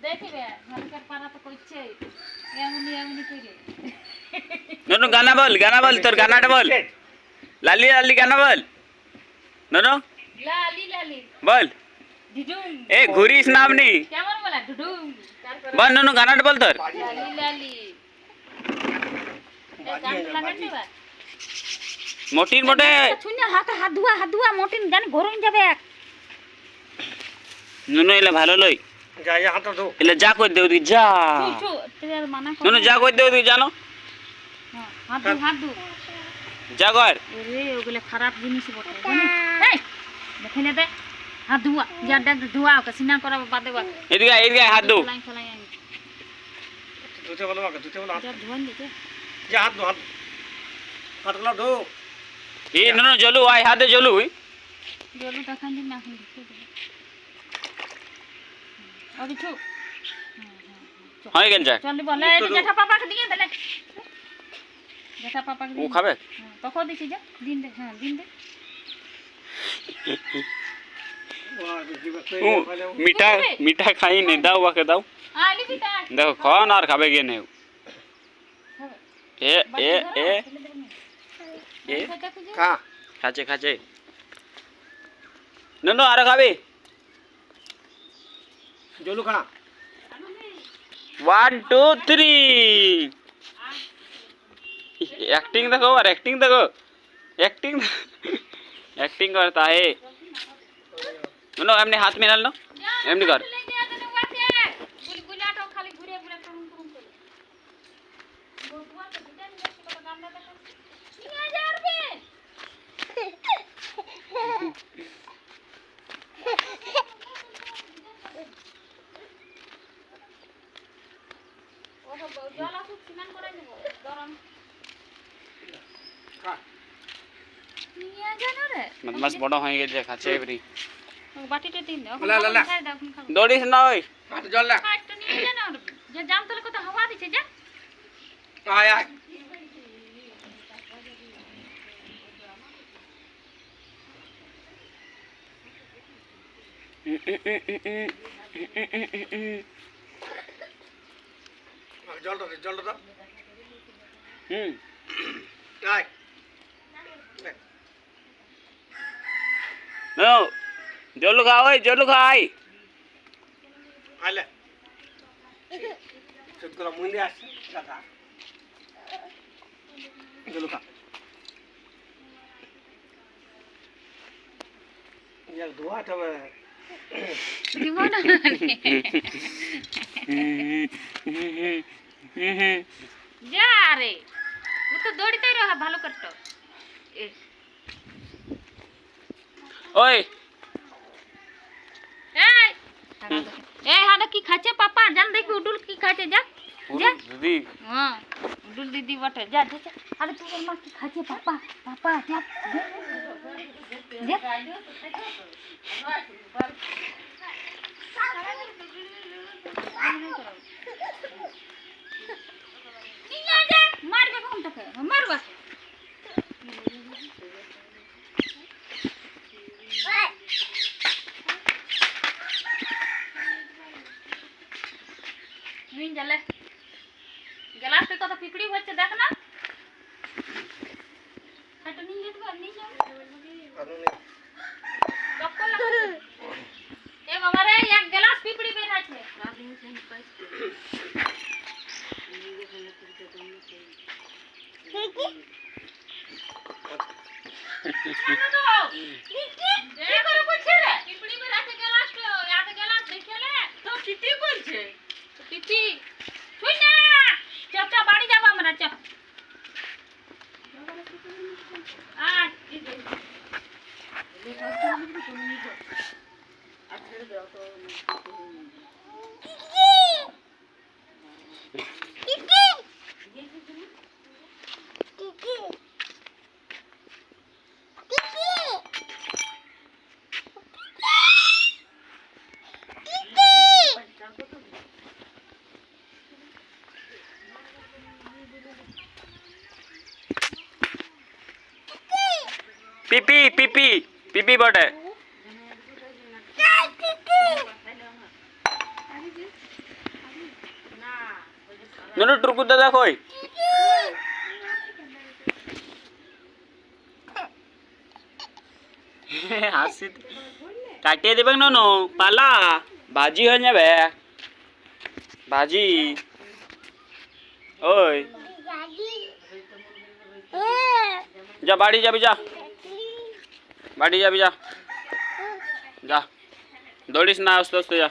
দেখিবে ঘরকার পাড়া তো কইছে এমনি এমনি কইরে ননু গানা বল তোর গানাটা বল লালি লালি গানা বল ননু লালি লালি বল ডিডুম এ ঘুরিস নাম নি কেমন বলা ডিডুম বল ননু গানাটা বল তোর লালি লালি এ গান লাগাতে বা মোটির মোটে শুনে হাত ধোয়া মোটিন গান ঘরুন যাবে ননু এলে ভালো লই যা যা হাত ধো এলে যা কই দেও তুই যা চু তের মানা কর ননু যা কই দেও তুই জানো হাত ধু যা কর রে ওগুলো খারাপ জিনিস বটে জানি এই দেখেনে দে হাত ধোয়া যা ডাক ধোয়া ওকে স্নান করা বাদে বাদ এদিকে হাত দো ফলাই ধুতে বলো আমাকে ধুতে বলো যা ধোয়ান দিতে যা হাত ধো হাতগুলো ধো এ ননু জলু আই হাতে জলু জলু দেখান দিন না এখন দিতে অবি ছু হয়ে গেল যা চল বলে এই জেঠা পাপাকে দিয়ে দে জেঠা পাপাকে ও দিয়ে খাবে তখন দিছি যা দিন দে হ্যাঁ দিন দে ও মিঠা মিঠা খাই নে দাও ওকে দাও আলি পিতা দেখো খান আর খাবে গে নেও এ এ এ এ খা খাচ্ছে ননু আর খাবে জলু খা 1 2 3 एक्टिंग देखो और एक्टिंग देखो एक्टिंग करता है नो हमने हाथ में डाल लो एमनी कर मत बड़ा हो गए खाचे एवरी বাটিতে দিন দাও লা, লা, লা। খাই দাও এখন খাও दौड़ीस ना ओए হাত জল না কাটটা নিয়ে যা না যে জাম তলে কত হাওয়া দিছে যা আয় আয় জলটা দাও আয় नो जोलू खा ओए जोलू खाई আইলে সেগুলো মুন্ডে আসছে দাদা জলু খা ইয়ার ধোয়াটা দিব না যা রে ও তো দৌড়িতে রহ ভালো করতো এ ओए এই হাডা কি খাচ্ছে পাপা জান দেখি উডুল কি খাচ্ছে যা যা दीदी হ্যাঁ উডুল দিদি বটে যা যা আরে তুই মা কি খাচ্ছে পাপা যা যা নিয়ে যা মারবে কোনটাকে মারবা নিন জালে গ্লাসে কত পিপড়ি হচ্ছে দেখ না এটা নিয়ে যেতে নিয়ে যাও চক্কর লাগছে এ বাবা রে এক গ্লাস পিপড়ি বের আছে কি করে বলছে রে পিপড়ি বের আছে গ্লাস তো এক গ্লাস দেখেলে তো পিপি বলছে পিপি তুই না চাচা বাড়ি যাব আমরা চল আয় पीपी बटे নুনু টুরকুর দাদা কই হাসি কাটিয়ে দেবে নুনু পালা ভাজি হয়ে যাবে ভাজি ওই যা বাড়ি যাবি যা বাড়ি যাবি যা যা দৌড়িস না আস্তে আস্তে যা